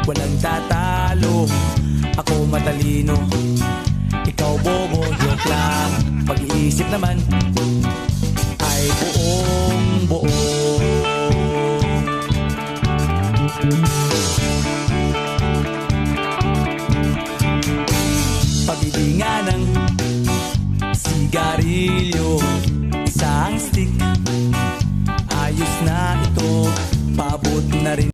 walang tatalo. Ako matalino, ikaw bobo, joke lang. Pag-iisip naman ay buong buo. Pabibinga ng sigarilyo, isang stick, ayos na ito, paabot na rin.